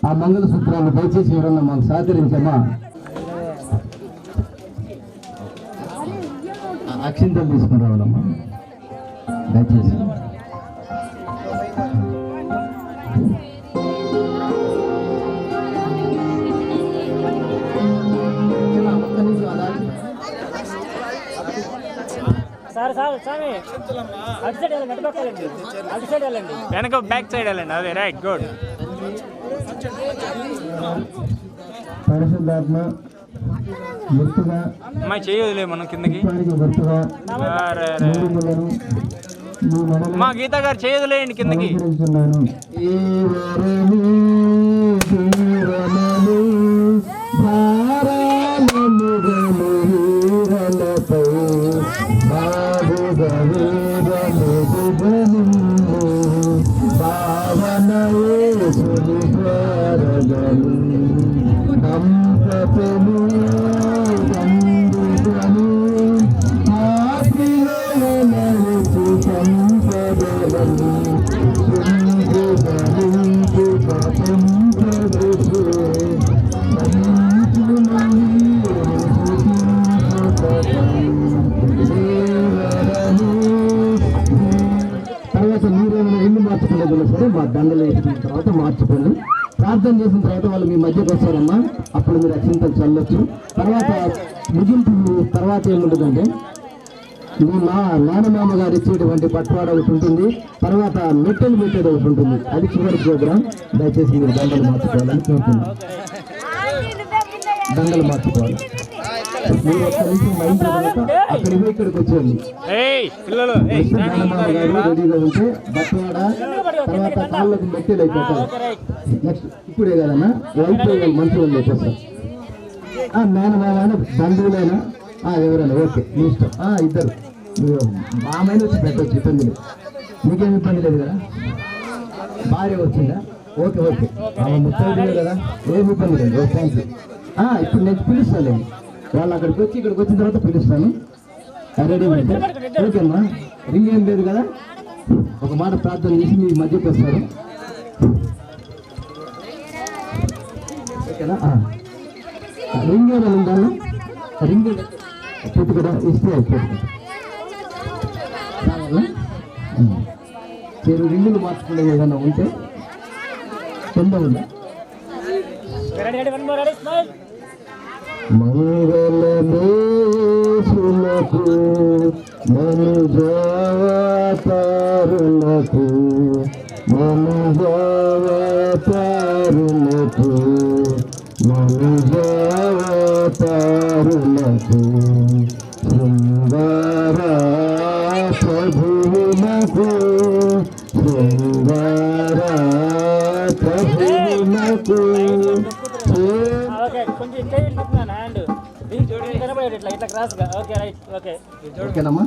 ఆ మంగళసూత్రాన్ని దయచేసి ఎవరన్నా మాకు సహకరించమ్మా. అక్షింతలు తీసుకుని రావాలమ్మా దయచేసి. వెనక బ్యాక్ సైడ్ వెళ్ళండి. అదే రైట్, గుడ్. పరిశుద్ధాత్మ గుర్తుగా అమ్మాయి చేయదులే మనం కిందకి. మా గీత గారు చేయదులేండి కిందకి. మా దండలు వేసిన తర్వాత మార్చుకోండి. ప్రార్థన చేసిన తర్వాత వాళ్ళు మీ మధ్యకు వస్తారమ్మా. అప్పుడు మీరు అక్షింతలు చల్లొచ్చు. తర్వాత ముగింపు తర్వాత ఏముంటుందంటే మీ నాన్నమామ గారు ఇచ్చేటువంటి పట్టువాడ ఒకటి ఉంటుంది. తర్వాత మెట్టెలు పెట్టేది ఒకటి ఉంటుంది. అది చివరి ప్రోగ్రాం. దయచేసి మీరు దండలు మార్చుకోవాలని కోరుతున్నాను. దండలు మార్చుకోవాలి. మీరు ఒక్క నిమిషం మైండ్ తర్వాత అక్కడికి ఇక్కడికి వచ్చేయండి. నాన్నమామ గారు రెడీగా ఉంటే బట్టువాడ తర్వాత కాళ్ళకు మెట్టెలు అయిపోతాయి. నెక్స్ట్ ఇప్పుడే కదన్నా అయిపోయి మంచి వాళ్ళు అయిపోతారు. మేనమామ బంధువులైనా ఎవరైనా ఓకే మీ ఇష్టం. ఇద్దరు మామైన వచ్చి పెట్టవచ్చు, ఇబ్బంది లేదు. మీకేమి ఇబ్బంది లేదు కదా. భార్య వచ్చిందా? Okay okay. ముత్తైదు కదా, ఏమి ఇబ్బంది లేదు. Okay, thank you. ఇప్పుడు నేను పిలుస్తాను. వాళ్ళు అక్కడికి వచ్చి ఇక్కడికి వచ్చిన తర్వాత పిలుస్తాను. రెడీ అయితే ఓకేమ్మా. రింగ్ ఏం లేదు కదా. ఒక మాట ప్రార్థన చేసి మీ మధ్యకి వస్తారు. ఓకేనా? రింగ్ ఏమైనా ఉండాలి. రింగ్ చెట్టు కూడా ఇస్తే అయిపోతుంది. మీరు రింగులు మార్చుకునే ఏదైనా ఉంటే కింద ఉందా? మంగళమేసులకు మనుజావతారులకు మనుజావతారులకు మనుజావతారులకు శృంగార ప్రభువులకు శృంగార ప్రభువులకు. ఓకేనమ్మా.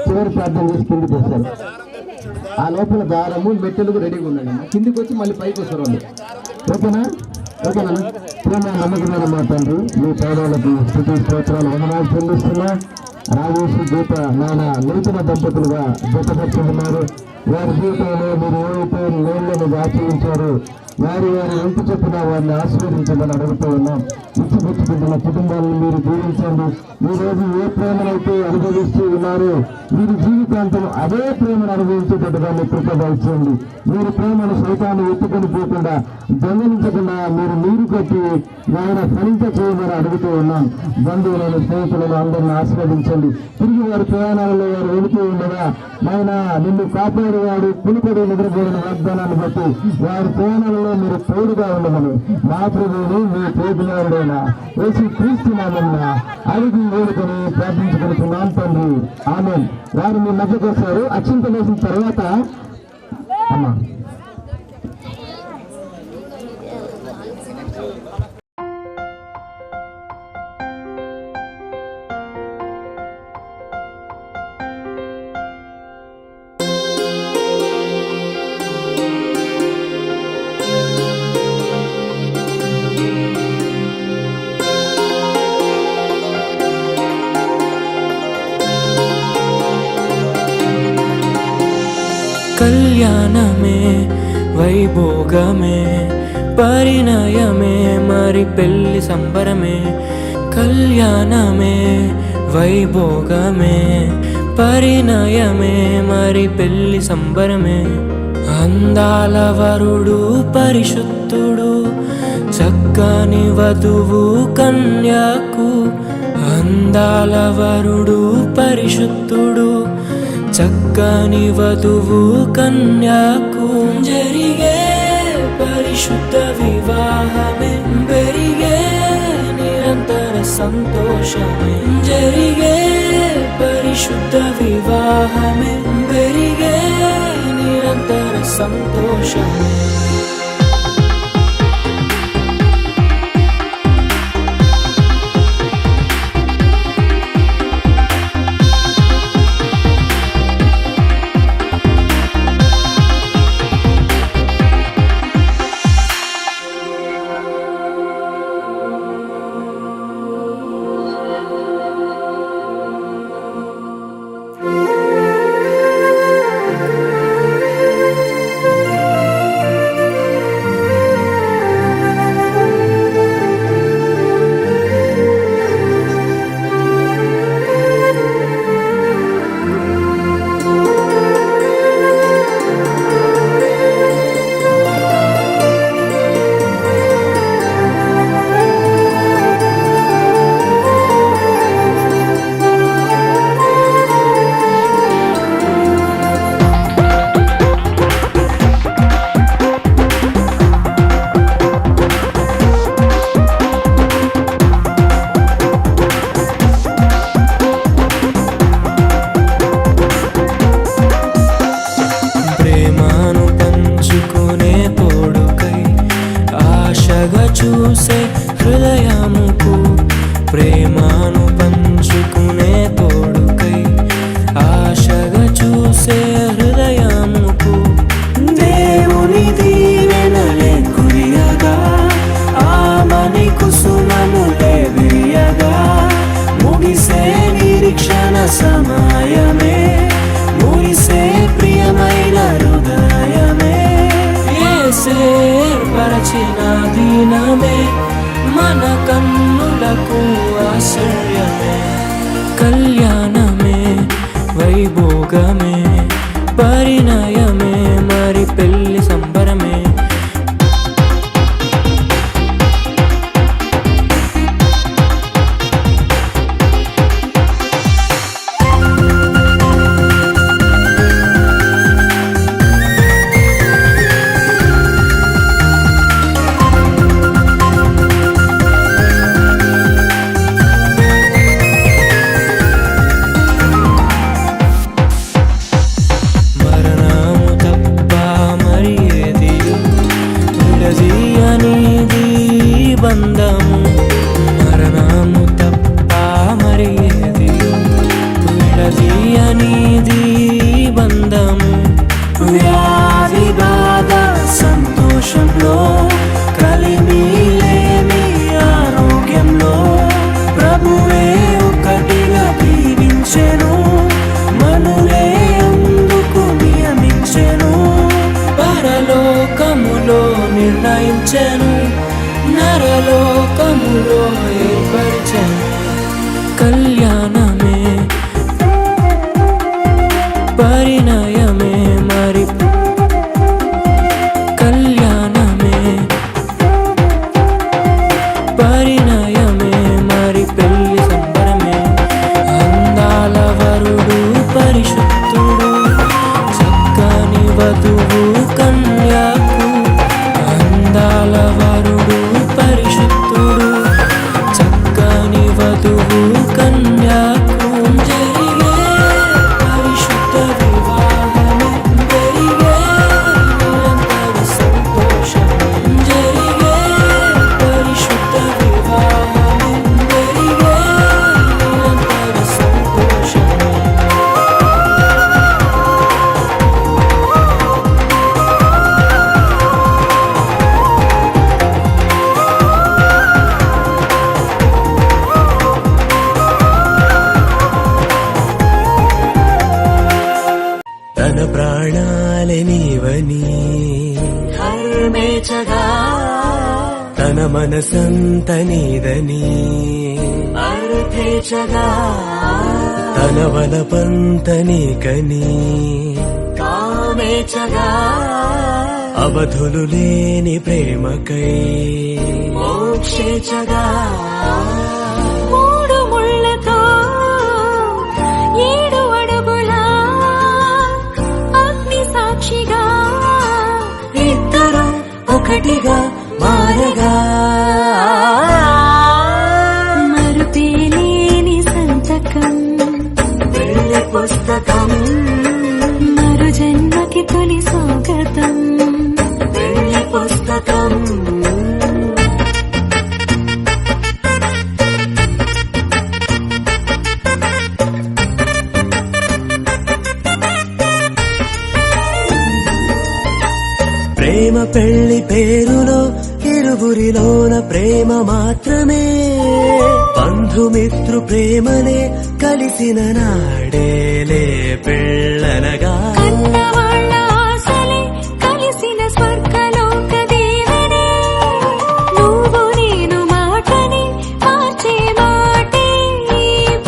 చివరి ప్రార్థన చేసి కిందికి వస్తారు. ఆ లోపల దారము మెట్టెలకు రెడీగా ఉండండి. కిందికి వచ్చి మళ్ళీ పైకి వస్తారు వాళ్ళు. ఓకేనా? ఓకేనా? ప్రేమ నమ్మకమైన మా తండ్రి, మీ పేదలకు స్థితి స్తోత్రాలు వందనాలు చెల్లిస్తున్నా. రాజేష్ గీత నాన్న నూతన దంపతులుగా జతపరిచి ఉన్నారు. వారి జీవితంలో మీరు ఏవైతే మేళ్లను ఆచరించారో వారి ఎంత చెప్పినా వారిని ఆశీర్వదించమని అడుగుతూ ఉన్నాం. ఇచ్చిపుచ్చుకుంటున్న కుటుంబాలను మీరు దీవించండి. ఈ రోజు ఏ ప్రేమనైతే అనుభవిస్తూ ఉన్నారో మీరు జీవితాంతం అదే ప్రేమను అనుభవించేటట్టుగా మీరు కృపదయించండి. మీరు ప్రేమను సైతాన్ని ఎత్తుకొని పోకుండా దొంగలించకుండా మీరు కట్టి ఆయన ఫలించ చేయమని అడుగుతూ ఉన్నాం. బంధువులను స్నేహితులను అందరిని ఆశీర్వదించండి. తిరిగి వారి ప్రయాణాలలో వారు వెళుతూ ఉండగా ఆయన నిన్ను కాపాడేవాడు పులిపడి నిద్రపోయిన వాగ్దానాన్ని బట్టి వారి ప్రయాణాలలో మీరు తోడుగా ఉండమని మా ప్రభువుని మీ ప్రియకుమారుడైన యేసు క్రీస్తు నామమున అడిగి వేడుకొని ప్రార్థించుకుంటున్నాం తండ్రి. ఆమేన్. వారు మీ మధ్యకు వస్తారు. అక్షింతలు వేసిన తర్వాత అమ్మా కళ్యాణమే వైభోగమే పరిణయమే మరి పెళ్లి సంబరమే, కళ్యాణమే వైభోగమే. పరిణయమే మరి పెళ్లి సంబరమే, అందాల వరుడు పరిశుద్ధుడు, చక్కని వధువు కన్యాకు. అందాల వరుడు పరిశుద్ధుడు, చక్కని వధువు కన్యాకు. జరిగే పరిశుద్ధ వివాహమే, పెరిగే నిరంతర సంతోషమే. జరిగే పరిశుద్ధ వివాహమే, పెరిగే నిరంతర సంతోషమే. చూసే హృదయముకు, ప్రేమను పంచుకునే తోడుకై ఆశగా చూసే హృదయముకు. దేవుని దీవెనలే కురియగా, ఆమని కుసుమములే విరియగా. ముగిసే నిరీక్షణ సమయమే, ముగిసే ప్రియమైన హృదయమే. ఏర్పరచిన దినమే మన కన్నులకు ఆశ్చర్యమే. కళ్యాణమే వైభోగమే, పరిణయమే మరి పెళ్లి సంబరమే. బంధము మరణము తప్ప మరి ఏది విడదీయనిది బంధము. వ్యాధి బాధ సంతోషంలో, కలిమి లేని ఆరోగ్యంలో ప్రభువే ఒకటిగా దీవించెను, మనులే అందుకు నియమించెను. పరలోకములో నిర్ణయించెను, నరలోకములో ఏర్పరిచెను. కళ్యాణమే పరిణయమే మరి కళ్యాణమే పరిణయమే మరి పెళ్లి సంబరమే. అందాల వరుడు పరిశుద్ధుడు, చక్కని వధువు కన్యాకు. అందాల వరుడు పరిశుద్ధుడు, చక్కని వధువు కన్యాకు. జరిగే పరిశుద్ధ వివాహమే, తన మనసంత నీదని అర్థేచగా తన వలపంత నీకని కామేచగా అవధులు లేని ప్రేమకై మోక్షేచగా మూడు ముళ్ళతో 7 అడుగుల అగ్ని సాక్షిగా ఇద్దరు ఒకటిగా మారగా మరుపేలేని సంతకం పెళ్లి పుస్తకం మరు జన్మకి తొలి స్వాగతం పెళ్లి పుస్తకం ప్రేమ పెళ్లి పేరులో ఇరువురిలోన ప్రేమ మాత్రమే బంధుమిత్రు ప్రేమనే కలిసిన నాడేలే పెళ్ళనగా కన్నవాళ్ళ ఆశలే కలిసిన స్వర్గలోక దేవనే నువ్వు నేను మాటని మార్చే మాటే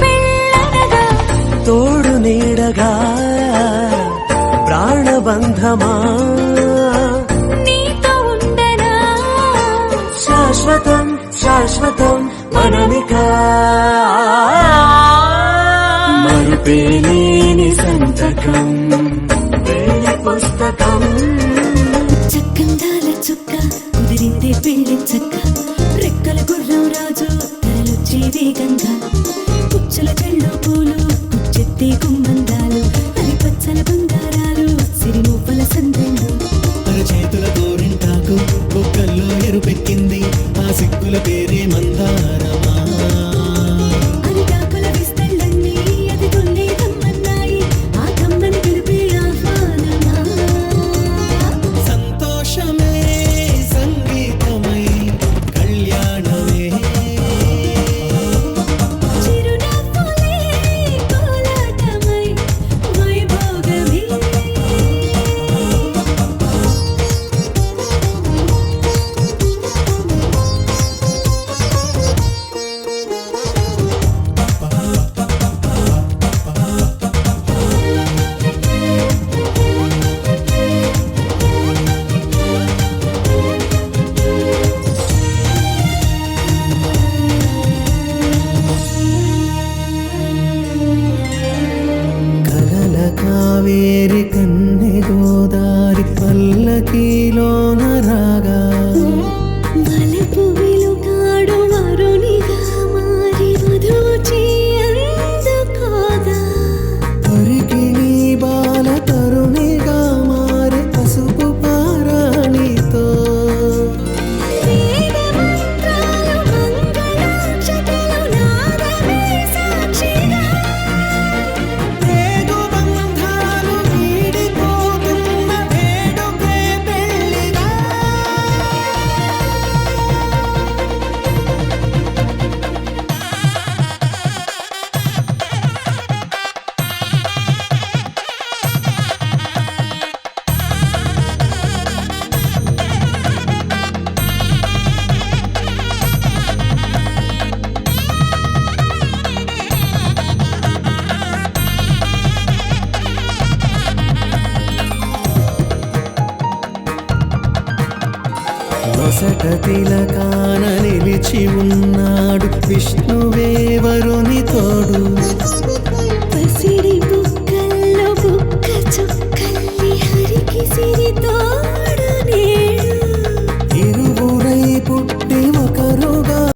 పెళ్ళనగా తోడు నీడగా ప్రాణబంధమా నీతో ఉండనా శాశ్వతం శాశ్వతం మనమిక మరుపేలేని సంతకం పెళ్లి పుస్తకం చక్కందాల చుక్క కుదిరిందే పెళ్లి చక్క రెక్కల గుర్రం రాజు తరలొచ్చే వేగంగా పుచ్చల చెళ్ళు పూలు కుచ్చెత్తే గుమ్మందాలు అది పచ్చల బంగారాలు సిరిమూపల సందెళ్ళు చేతుల గోరింటాకు బొక్కల్లో ఎరుపెక్కింది ఆ సిక్కుల పేరే మందారమా అరిటాకుల విస్తళ్ళన్నీ అది కొన్నే కమ్మన్నాయి ఆ కమ్మని పిలిపే ఆహ్వానమా సంతోషమే సంగీతమై కళ్యాణమే చిరునవ్వులే కోలాటమై వైభోగమే కలల కావేరి కన్నె గోదారి పల్లకీలోన రాగా వలపు వెలుగాడు వరునిగా మారి మధుచి అందుకోదా తొరికి నీ బాల తరుణిగా మారి పసుపు పారాణితో వేద మంత్రాలు మంగళాక్షతలు నాదమే సాక్షిగా రేగు బంధాలు వీడిపోతున్న వేడుకే పెళ్లిగా నొసట తిలకాన నిలిచి ఉన్నాడు విష్ణువే వరుని తోడు